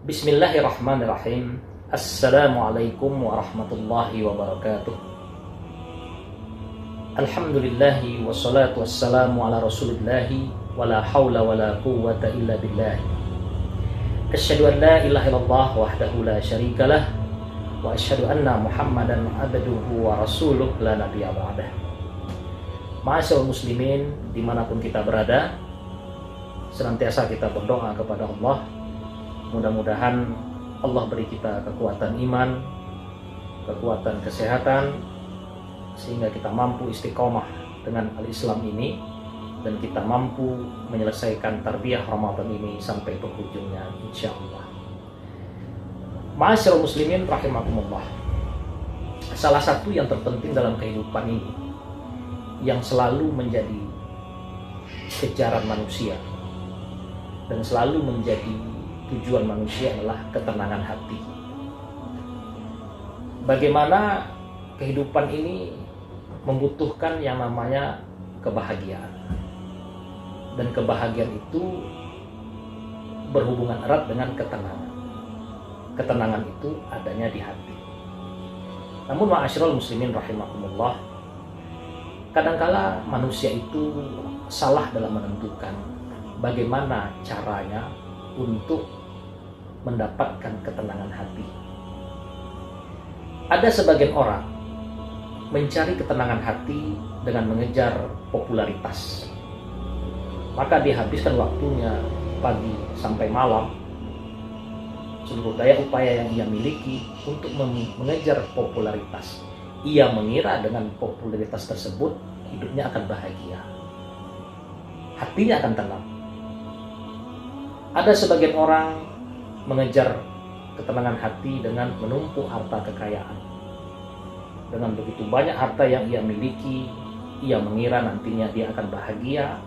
Bismillahirrahmanirrahim. Assalamualaikum warahmatullahi wabarakatuh. Alhamdulillahi wassalatu wassalamu ala rasulillahi wala hawla wala quwwata illa billah. Asyhadu an la ilaha illallah wahdahu la syarikalah wa asyhadu anna Muhammadan abduhu wa rasuluh la nabiyya ba'dah. Ma'asyiral muslimin, dimanapun kita berada, senantiasa kita berdoa kepada Allah. Mudah-mudahan Allah beri kita kekuatan iman, kekuatan kesehatan, sehingga kita mampu istiqomah dengan al-Islam ini, dan kita mampu menyelesaikan tarbiyah Ramadan ini sampai penghujungnya insyaallah. Ma'asyiral muslimin rahimakumullah. Salah satu yang terpenting dalam kehidupan ini, yang selalu menjadi kejaran manusia dan selalu menjadi tujuan manusia adalah ketenangan hati. Bagaimana kehidupan ini membutuhkan yang namanya kebahagiaan. Dan kebahagiaan itu berhubungan erat dengan ketenangan. Ketenangan itu adanya di hati. Namun ma'asyiral muslimin rahimakumullah, kadangkala manusia itu salah dalam menentukan bagaimana caranya untuk mendapatkan ketenangan hati. Ada sebagian orang mencari ketenangan hati dengan mengejar popularitas. Maka dihabiskan waktunya pagi sampai malam, seluruh daya upaya yang ia miliki untuk mengejar popularitas. Ia mengira dengan popularitas tersebut hidupnya akan bahagia, hatinya akan tenang. Ada sebagian orang mengejar ketenangan hati dengan menumpuk harta kekayaan. Dengan begitu banyak harta yang ia miliki, ia mengira nantinya dia akan bahagia,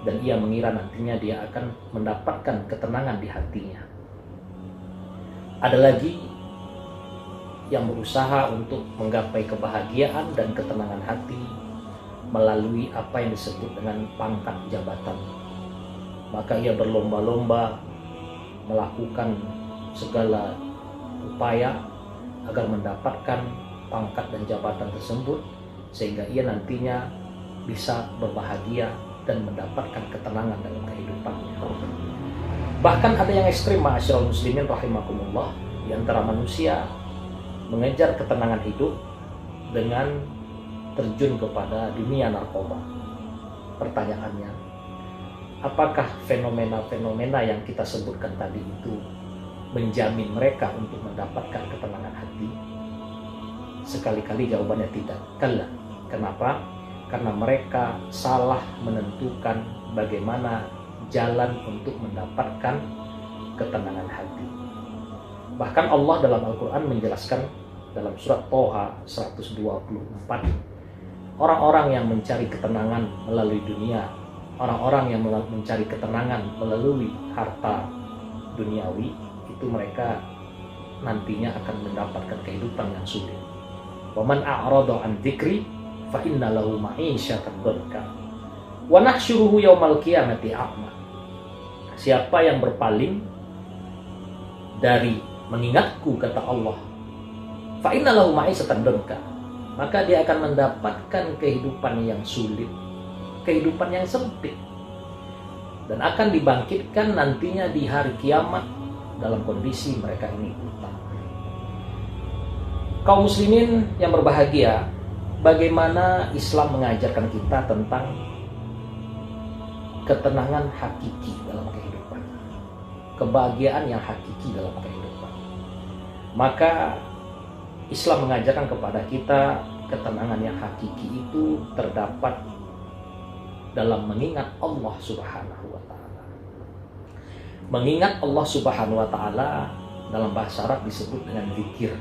dan ia mengira nantinya dia akan mendapatkan ketenangan di hatinya. Ada lagi yang berusaha untuk menggapai kebahagiaan dan ketenangan hati melalui apa yang disebut dengan pangkat jabatan. Maka ia berlomba-lomba melakukan segala upaya agar mendapatkan pangkat dan jabatan tersebut, sehingga ia nantinya bisa berbahagia dan mendapatkan ketenangan dalam kehidupannya. Bahkan ada yang ekstrim, ma'asyiral muslimin rahimakumullah, di antara manusia mengejar ketenangan hidup dengan terjun kepada dunia narkoba. Pertanyaannya, apakah fenomena-fenomena yang kita sebutkan tadi itu menjamin mereka untuk mendapatkan ketenangan hati? Sekali-kali jawabannya tidak. Kalla. Kenapa? Karena mereka salah menentukan bagaimana jalan untuk mendapatkan ketenangan hati. Bahkan Allah dalam Al-Quran menjelaskan dalam surat Toha 124, orang-orang yang mencari ketenangan melalui dunia, orang-orang yang mencari ketenangan melalui harta duniawi, itu mereka nantinya akan mendapatkan kehidupan yang sulit. Wa man a'rada an dzikri fa inna lahu ma'isyatan dhanka wa nahsyuruhu yaumal qiyamati a'ma. Siapa yang berpaling dari mengingatku, kata Allah, fa inna lahu ma'isyatan dhanka, maka dia akan mendapatkan kehidupan yang sulit, kehidupan yang sempit, dan akan dibangkitkan nantinya di hari kiamat dalam kondisi mereka ini buta. Kaum muslimin yang berbahagia, bagaimana Islam mengajarkan kita tentang ketenangan hakiki dalam kehidupan, kebahagiaan yang hakiki dalam kehidupan. Maka Islam mengajarkan kepada kita ketenangan yang hakiki itu terdapat dalam mengingat Allah Subhanahu wa Ta'ala. Mengingat Allah Subhanahu wa Ta'ala dalam bahasa Arab disebut dengan zikir.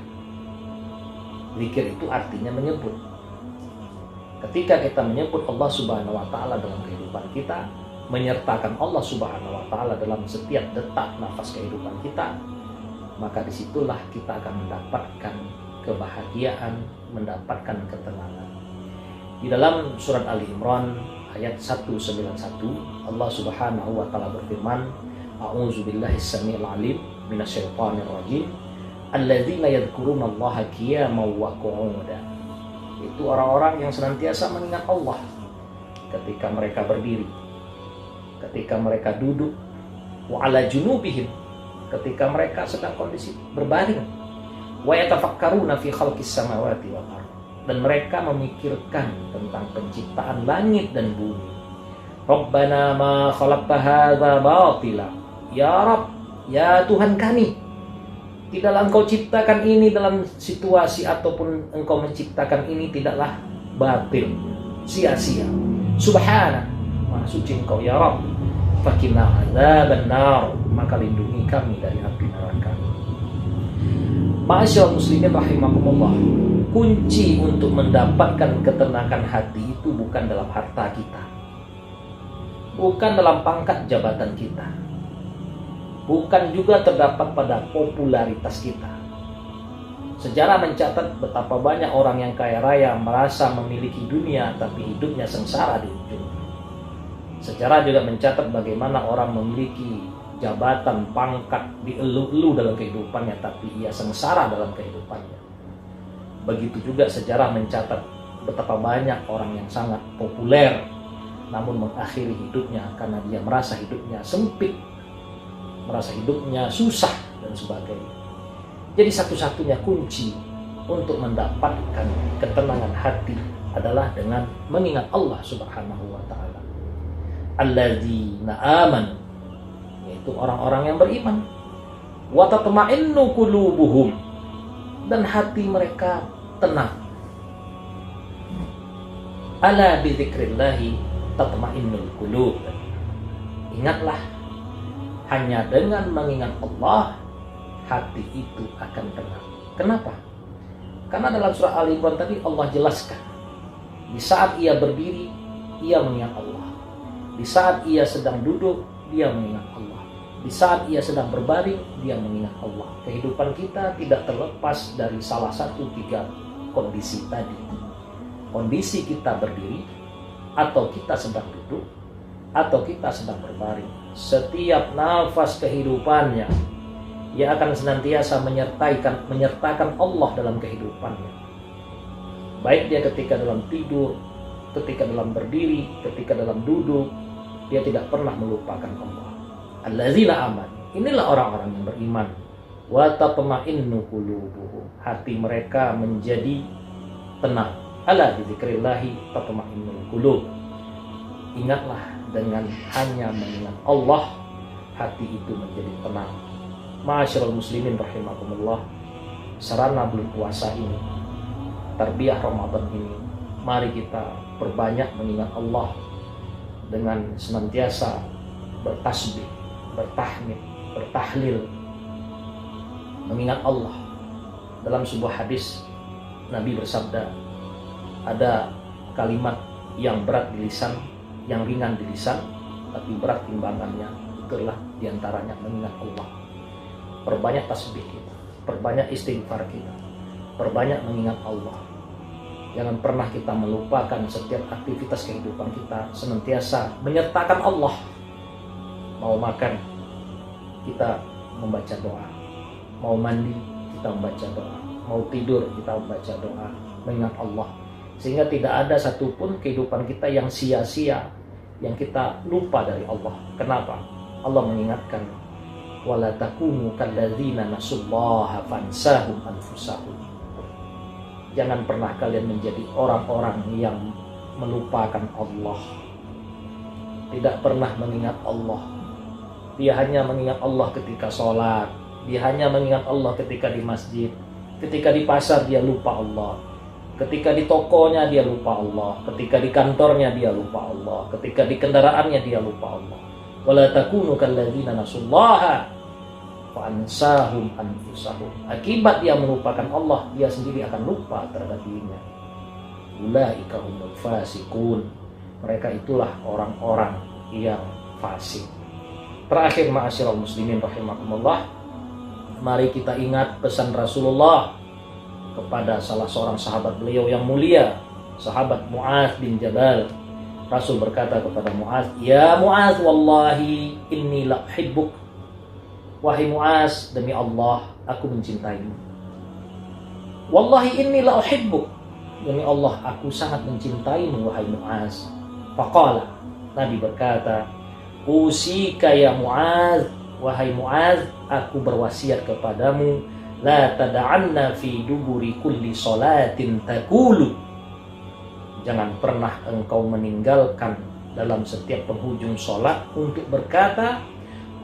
Zikir itu artinya menyebut. Ketika kita menyebut Allah Subhanahu wa Ta'ala dalam kehidupan kita, menyertakan Allah Subhanahu wa Ta'ala dalam setiap detak nafas kehidupan kita, maka disitulah kita akan mendapatkan kebahagiaan, mendapatkan ketenangan. Di dalam surat Ali Imran ayat 191, Allah Subhanahu wa taala berfirman, A'udzubillahi as-sami'il 'alim minasyaitonir rajim. Alladzina yadhkurunallaha qiyaman wa qu'udan. Itu orang-orang yang senantiasa mengingat Allah ketika mereka berdiri, ketika mereka duduk, wa 'ala junubihim, ketika mereka sedang kondisi berbaring, wa yatafakkaruna fi khalqis samawati wal ardh, dan mereka memikirkan tentang penciptaan langit dan bumi. Rabbana ma khalaqta hadza batila. Ya Rabb, ya Tuhan kami, tidaklah Engkau ciptakan ini dalam situasi ataupun Engkau menciptakan ini tidaklah batil, sia-sia. Subhana, Maha suci Engkau ya Rabb. Faqina adzaban nar, maka lindungi kami dari api neraka. Ma'asyiral muslimin rahimakumullah, kunci untuk mendapatkan ketenangan hati itu bukan dalam harta kita, bukan dalam pangkat jabatan kita, bukan juga terdapat pada popularitas kita. Sejarah mencatat betapa banyak orang yang kaya raya merasa memiliki dunia tapi hidupnya sengsara di ujung. Sejarah juga mencatat bagaimana orang memiliki jabatan, pangkat, dielu-elu dalam kehidupannya tapi ia sengsara dalam kehidupannya. Begitu juga sejarah mencatat betapa banyak orang yang sangat populer namun mengakhiri hidupnya karena dia merasa hidupnya sempit, merasa hidupnya susah dan sebagainya. Jadi satu-satunya kunci untuk mendapatkan ketenangan hati adalah dengan mengingat Allah Subhanahu wa taala. Alladzina amanu, yaitu orang-orang yang beriman. Wa tatma'innu qulubuhum, dan hati mereka tenang. Ala bi dzikrillahi tatma'innul qulub. Ingatlah, hanya dengan mengingat Allah hati itu akan tenang. Kenapa? Karena dalam surah Ali Imran tadi Allah jelaskan, di saat ia berdiri ia mengingat Allah, di saat ia sedang duduk dia mengingat Allah, di saat ia sedang berbaring dia mengingat Allah. Kehidupan kita tidak terlepas dari salah satu tiga kondisi tadi. Kondisi kita berdiri, atau kita sedang duduk, atau kita sedang berbaring. Setiap nafas kehidupannya ia akan senantiasa menyertakan Allah dalam kehidupannya. Baik dia ketika dalam tidur, ketika dalam berdiri, ketika dalam duduk, dia tidak pernah melupakan Allah. Allazina aman, inilah orang-orang yang beriman. Wa tatma'innu qulubuhum, hati mereka menjadi tenang. Ala bidzikrillahi tatma'innul qulub. Ingatlah, dengan hanya mengingat Allah hati itu menjadi tenang. Ma'asyiral muslimin rahimakumullah, sarana bulan puasa ini, tarbiyah Ramadan ini, mari kita perbanyak mengingat Allah dengan senantiasa bertasbih, bertahmid, bertahlil, mengingat Allah. Dalam sebuah hadis Nabi bersabda, ada kalimat yang berat di lisan, yang ringan di lisan, tapi berat timbangannya. Itulah diantaranya mengingat Allah. Perbanyak tasbih kita, perbanyak istighfar kita, perbanyak mengingat Allah. Jangan pernah kita melupakan setiap aktivitas kehidupan kita, senantiasa menyertakan Allah. Mau makan, kita membaca doa. Mau mandi, kita membaca doa. Mau tidur, kita membaca doa, mengingat Allah. Sehingga tidak ada satupun kehidupan kita yang sia-sia, yang kita lupa dari Allah. Kenapa? Allah mengingatkan, wala takunu kalladzina nasullaha fansahum anfusahum. Jangan pernah kalian menjadi orang-orang yang melupakan Allah, tidak pernah mengingat Allah. Dia hanya mengingat Allah ketika sholat, dia hanya mengingat Allah ketika di masjid, ketika di pasar dia lupa Allah, ketika di tokonya dia lupa Allah, ketika di kantornya dia lupa Allah, ketika di kendaraannya dia lupa Allah. Wala takunu kalladzina nasullaha fa'ansahum anfusahum. Akibat dia melupakan Allah, dia sendiri akan lupa terhadap dirinya. Ulaika humul fasiqun. Mereka itulah orang-orang yang fasik. Terakhir, ma'asyiral muslimin rahimakumullah, mari kita ingat pesan Rasulullah kepada salah seorang sahabat beliau yang mulia, sahabat Mu'adz bin Jabal. Rasul berkata kepada Mu'adz, "Ya Mu'adz, wallahi inni la uhibbuk." Wahai Mu'adz, demi Allah, aku mencintaimu. Wallahi inni la uhibbuk. Demi Allah, aku sangat mencintaimu, wahai Mu'adz. Faqala, Nabi berkata, "Usika ya Mu'adz, wahai Mu'adz, aku berwasiat kepadamu, la tada'anna fi duburi kulli salatin taqulu." Jangan pernah engkau meninggalkan dalam setiap penghujung sholat untuk berkata,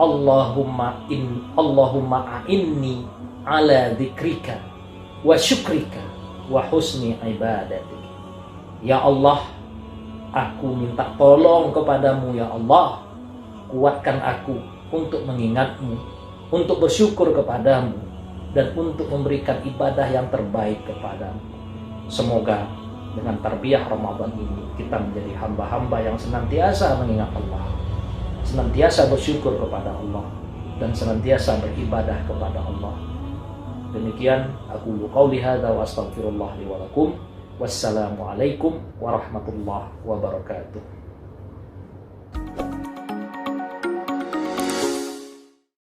Allahumma a'inni ala dzikrika wa syukrika wa husni ibadatik. Ya Allah, aku minta tolong kepadamu ya Allah, kuatkan aku untuk mengingatmu, untuk bersyukur kepadamu, dan untuk memberikan ibadah yang terbaik kepadamu. Semoga dengan tarbiyah Ramadan ini kita menjadi hamba-hamba yang senantiasa mengingat Allah, senantiasa bersyukur kepada Allah, dan senantiasa beribadah kepada Allah. Demikian aku qauli hadza wa astaghfirullah li wa lakum. Wassalamualaikum warahmatullahi wabarakatuh.